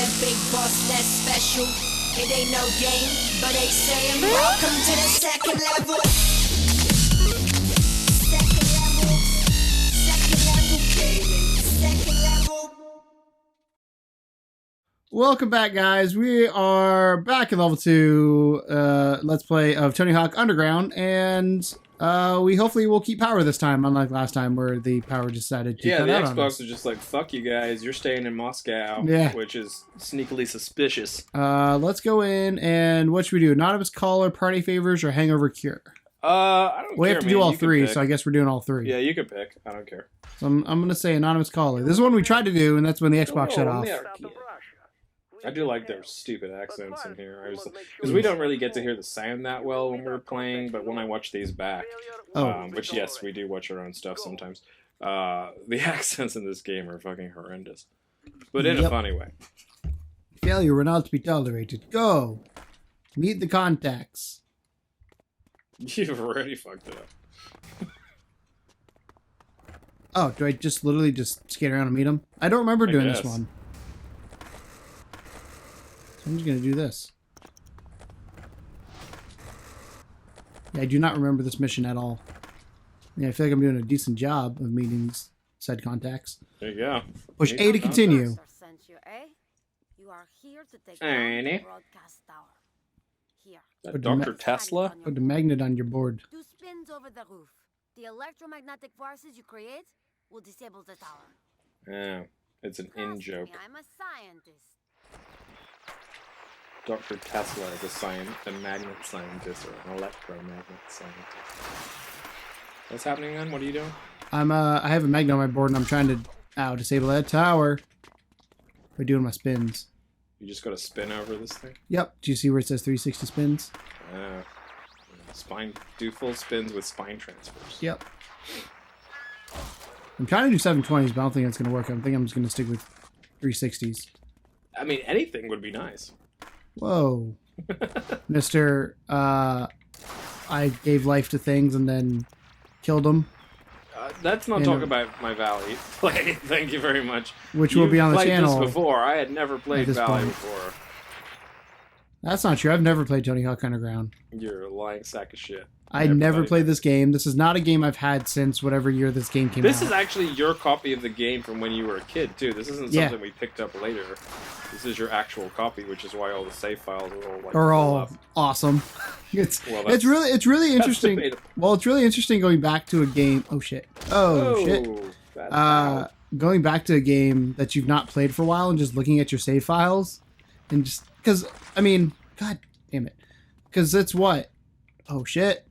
their big boss less special. It ain't no game, but they saying welcome to the second level. Second level. Second level gaming. Second level. Welcome back, guys. We are back at level 2 Let's Play of Tony Hawk Underground, and we hopefully will keep power this time, unlike last time where the power decided to cut the out on us. Xbox was just like, fuck you guys, you're staying in Moscow, which is sneakily suspicious. Let's go in, and what should we do? Anonymous Caller, Party Favors, or Hangover Cure? I don't care, We have to do all three, so I guess we're doing all three. Yeah, you can pick. I don't care. So I'm going to say Anonymous Caller. This is one we tried to do, and that's when the Xbox shut off. I do like their stupid accents in here. Because we don't really get to hear the sound that well when we're playing, but when I watch these back, which, yes, we do watch our own stuff sometimes, the accents in this game are fucking horrendous. But in a funny way. Failure will not be tolerated. Go! Meet the contacts. You've already fucked it up. Oh, do I just literally just skate around and meet them? I don't remember doing this one. So I'm just going to do this. Yeah, I do not remember this mission at all. Yeah, I feel like I'm doing a decent job of meeting said contacts. There you go. Push A to continue. That Dr. Tesla? Put the magnet on your board. 2 spins over the roof. The electromagnetic forces you create will disable the tower. Yeah, it's an in-joke. I'm a scientist. Dr. Tesla is a magnet scientist or an electromagnet scientist. What's happening then? What are you doing? I have a magnet on my board and I'm trying to disable that tower by doing my spins. You just got to spin over this thing? Yep. Do you see where it says 360 spins? Do full spins with spine transfers. Yep. I'm trying to do 720s, but I don't think that's going to work. I think I'm just going to stick with 360s. I mean, anything would be nice. Whoa. Mr. I gave life to things and then killed them. Let's not talk about my Valley play. Thank you very much. Which will be on the channel. You've played this before. I had never played Valley before. That's not true. I've never played Tony Hawk Underground. You're a lying sack of shit. I never played this game. This is not a game I've had since whatever year this game came out. This is actually your copy of the game from when you were a kid, too. This isn't something we picked up later. This is your actual copy, which is why all the save files are all awesome. It's really interesting. Well, it's really interesting going back to a game. Oh shit! Oh shit! Going back to a game that you've not played for a while and just looking at your save files, and just because I mean, god damn it, because it's what? Oh shit!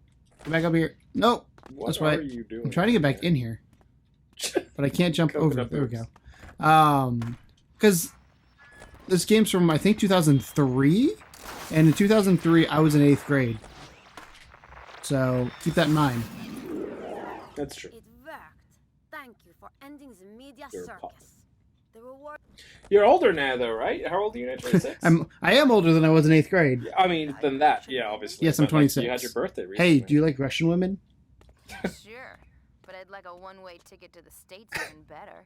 Get back up here. Nope. What are you doing? I'm trying to get back in here, but I can't jump over. There we go. Because this game's from, I think, 2003, and in 2003, I was in 8th grade. So, keep that in mind. That's true. It worked. Thank you for ending the media circus. The reward... You're older now, though, right? How old are you now? 26? I am older than I was in 8th grade. I mean, than that, yeah, obviously. Yes, I'm 26. You had your birthday recently. Hey, do you like Russian women? Sure, but I'd like a one-way ticket to the States even better.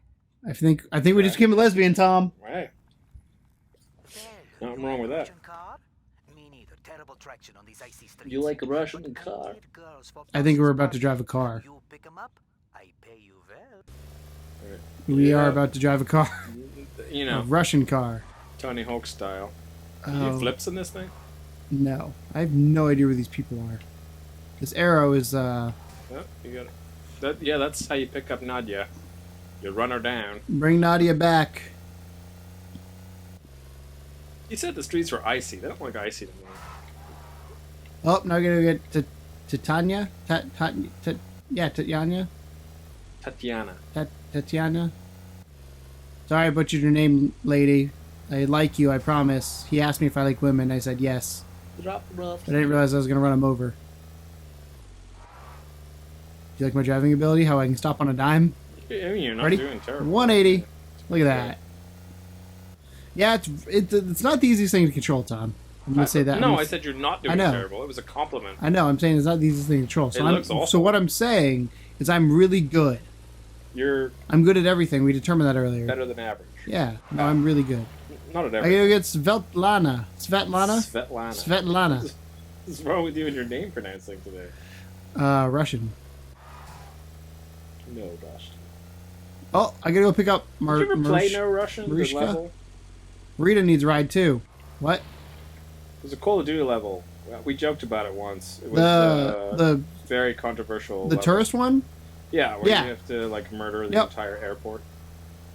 I think we just became a lesbian, Tom. Right. Nothing wrong with that. You like a Russian car? I think we're about to drive a car. We are about to drive a car. You know. A Russian car. Tony Hawk style. Do you have flips in this thing? No. I have no idea where these people are. This arrow is, Oh, you got it. That's how you pick up Nadia. You run her down. Bring Nadia back. You said the streets were icy. They don't look icy to me. Oh, now we're going to get to Tanya? Tatiana? Tatiana? Sorry I butchered your name, lady. I like you, I promise. He asked me if I like women. I said yes. Drop rough. But I didn't realize I was going to run him over. Do you like my driving ability? How I can stop on a dime? I mean, you're not Ready? doing terrible. 180. Look at that. Yeah, it's not the easiest thing to control, Tom. I'm going to say that. No, I said you're not doing terrible. It was a compliment. I know. I'm saying it's not the easiest thing to control. So it looks awful. So what I'm saying is I'm really good. I'm good at everything. We determined that earlier. Better than average. Yeah. No, I'm really good. Not at I everything. gotta get Svetlana. Svetlana. Svetlana. What's wrong with you and your name pronouncing today? Russian. No Russian. Oh, I gotta go pick up Did you ever play No Russian? The Marishka? level? Rita needs a ride too. What? There's a Call of Duty level. We joked about it once. It was The very controversial. the level. tourist one? Yeah, where Yeah. you have to like murder the Yep. entire airport.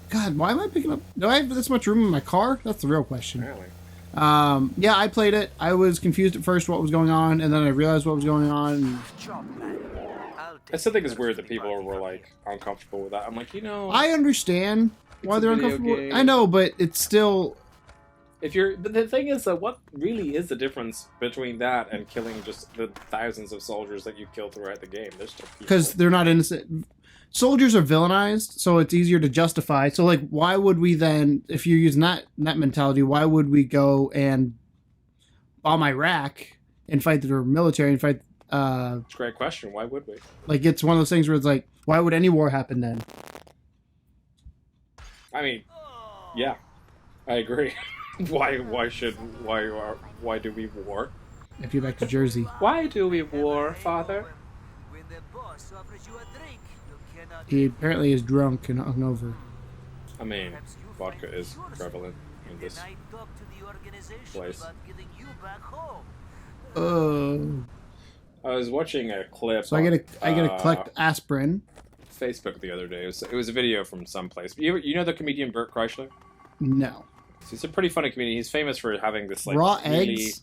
God, why am I picking up? Do I have this much room in my car? That's the real question. Apparently. Yeah, I played it. I was confused at first what was going on, and then I realized what was going on. I still think it's weird that people were like uncomfortable with that. I'm like, I understand why a they're video uncomfortable. game. I know, but it's still. but the thing is that what really is the difference between that and killing just the thousands of soldiers that you kill throughout the game? There's still people. Because they're not innocent. Soldiers are villainized, so it's easier to justify. So, like, why would we then, if you're using that mentality, why would we go and bomb Iraq and fight the military and fight? It's a great question. Why would we? Like, it's one of those things where it's like, why would any war happen then? I mean, yeah, I agree. Why do we war? If you're back to Jersey. Why do we war, Father? He apparently is drunk and hungover. I mean, vodka is prevalent in this place. Oh. I was watching a clip. So I gotta collect aspirin. Facebook the other day. It was a video from someplace. You know the comedian Bert Kreischer? No. So he's a pretty funny comedian. He's famous for having this like Raw really eggs?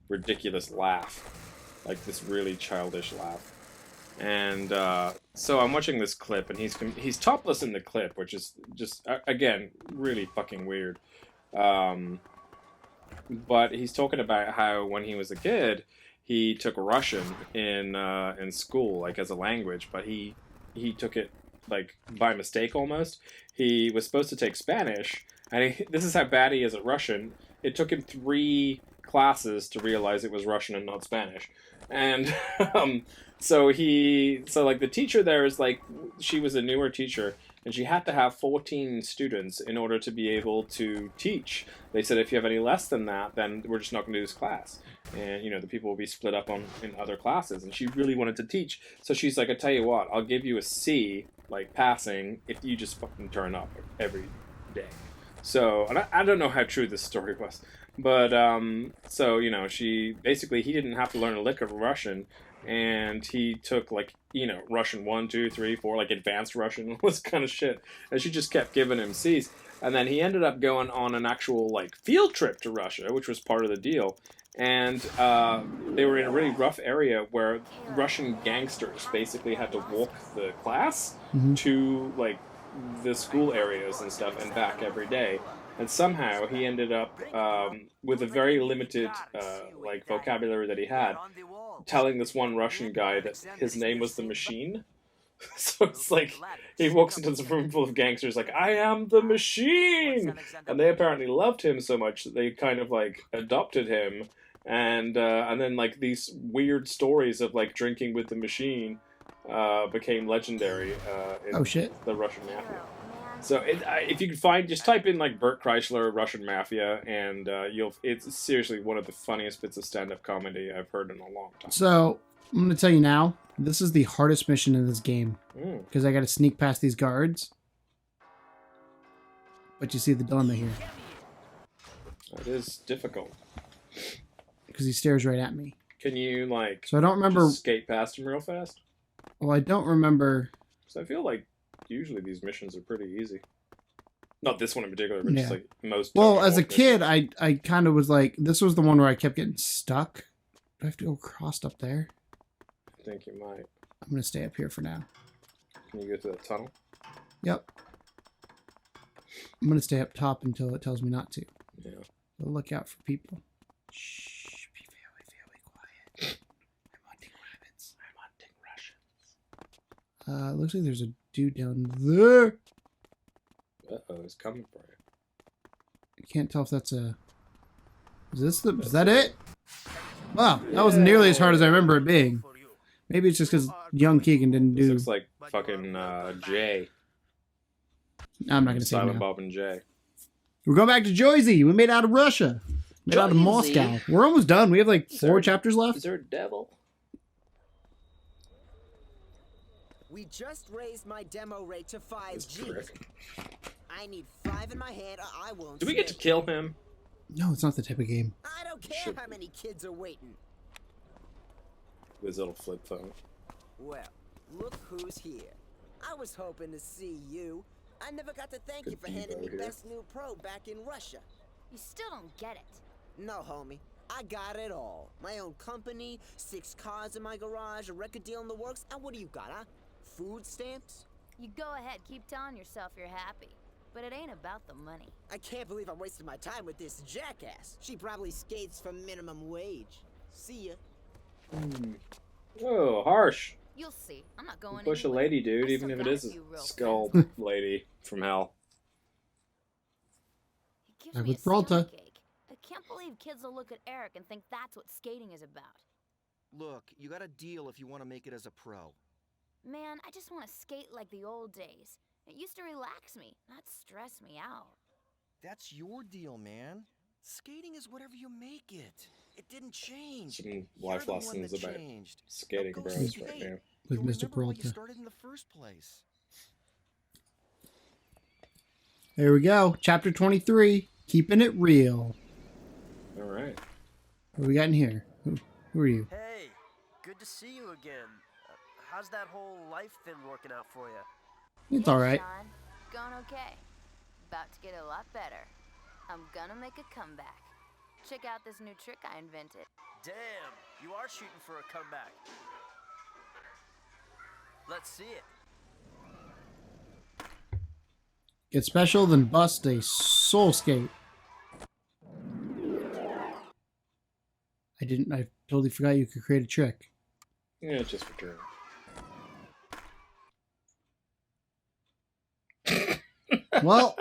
ridiculous laugh, like this really childish laugh. And so I'm watching this clip, and he's topless in the clip, which is just again really fucking weird. But he's talking about how when he was a kid, he took Russian in school, like as a language, but he took it like by mistake almost. He was supposed to take Spanish, and this is how bad he is at Russian. It took him 3 classes to realize it was Russian and not Spanish. And so the teacher there is like, she was a newer teacher, and she had to have 14 students in order to be able to teach. They said, if you have any less than that, then we're just not going to do this class. And, the people will be split up in other classes. And she really wanted to teach. So she's like, I tell you what, I'll give you a C, like passing, if you just fucking turn up every day. So, and I don't know how true this story was. But, so, he didn't have to learn a lick of Russian. And he took, like, Russian 1, 2, 3, 4, like, advanced Russian, all this kind of shit. And she just kept giving him C's. And then he ended up going on an actual, like, field trip to Russia, which was part of the deal. And they were in a really rough area where Russian gangsters basically had to walk the class to, like, the school areas and stuff and back every day. And somehow he ended up, with a very limited, like, vocabulary that he had, telling this one Russian guy that his name was the Machine. So it's like, he walks into this room full of gangsters like, I am the Machine! And they apparently loved him so much that they kind of, like, adopted him. And then, like, these weird stories of, like, drinking with the Machine became legendary in the Russian Mafia. So if you can find, just type in like Bert Kreischer Russian Mafia, and it's seriously one of the funniest bits of stand-up comedy I've heard in a long time. So I'm gonna tell you now, this is the hardest mission in this game because I got to sneak past these guards. But you see the dilemma here. It is difficult because he stares right at me. Can you like? So I don't remember. Just skate past him real fast. Well, I don't remember. So I feel like usually these missions are pretty easy. Not this one in particular, but just like most. Well, as a kid, I kind of was like, this was the one where I kept getting stuck. Do I have to go across up there? I think you might. I'm going to stay up here for now. Can you go through that tunnel? Yep. I'm going to stay up top until it tells me not to. Yeah. So look out for people. Shh, be very quiet. I'm hunting rabbits. I'm hunting Russians. Looks like there's a dude down there. Uh-oh, he's coming for you. I can't tell if that's a... Is that it? Wow, that wasn't nearly as hard as I remember it being. Maybe it's just because young Keegan didn't do... This looks like fucking Jay. I'm not going to say Silent no. Bob and Jay. We're going back to Jersey. We made out of Russia. Made out of Moscow. We're almost done. We have like 4 chapters left. Is there a devil? We just raised my demo rate to 5G. I need 5 in my hand or I won't. Do we get to kill him? No, it's not the type of game. I don't care how many kids are waiting. His little flip phone. Well, look who's here. I was hoping to see you. I never got to thank you for handing me Best New Pro back in Russia. You still don't get it. No, homie. I got it all. My own company, 6 cars in my garage, a record deal in the works. And what do you got, huh? Food stamps? You go ahead, keep telling yourself you're happy. But it ain't about the money. I can't believe I'm wasting my time with this jackass. She probably skates for minimum wage. See ya. Whoa, harsh. You'll see. I'm not going Push a anywhere. lady, dude, I even if it is a still got you, skull lady from hell. It gives Like me with a Peralta. stomachache. I can't believe kids will look at Eric and think that's what skating is about. Look, you got a deal if you want to make it as a pro. Man, I just want to skate like the old days. It used to relax me, not stress me out. That's your deal, man. Skating is whatever you make it. It didn't change. Some You're life the one lessons that about changed. skating Now go bros skate. right now. With You'll Mr. remember why you Peralta. started in the first place. There we go. Chapter 23. Keeping it real. All right. What do we got in here? Who are you? Hey, good to see you again. How's that whole life thing working out for you? It's all right. Sean, going okay. About to get a lot better. I'm gonna make a comeback. Check out this new trick I invented. Damn, you are shooting for a comeback. Let's see it. Get special, then bust a soul skate. I totally forgot you could create a trick. Yeah, just return. Well,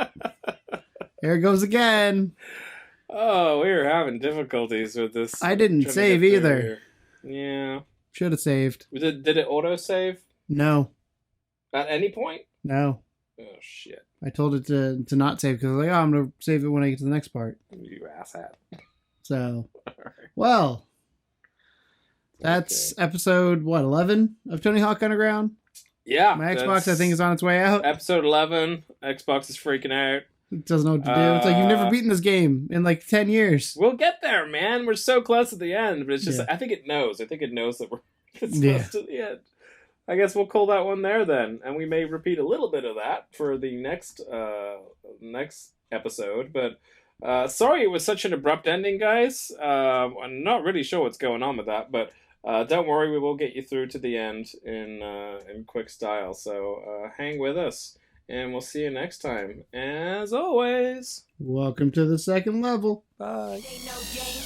here it goes again. Oh, we were having difficulties with this. I didn't Trying to save get through either. here. Yeah. Should have saved. Did it auto save No. at any point? No. Oh shit! I told it to not save because I was like, oh, I'm going to save it when I get to the next part. You asshat. So, well, that's episode, what, 11 of Tony Hawk Underground? Yeah. My Xbox, I think, is on its way out. Episode 11. Xbox is freaking out. It doesn't know what to do. It's like, you've never beaten this game in like 10 years. We'll get there, man. We're so close at the end, but it's just, Yeah. I think it knows. I think it knows that we're it's Yeah. close to the end. I guess we'll call that one there then, and we may repeat a little bit of that for the next episode. But sorry it was such an abrupt ending, guys. I'm not really sure what's going on with that, but don't worry, we will get you through to the end in quick style. So hang with us, and we'll see you next time. As always, Welcome to the second level. bye. It ain't no game,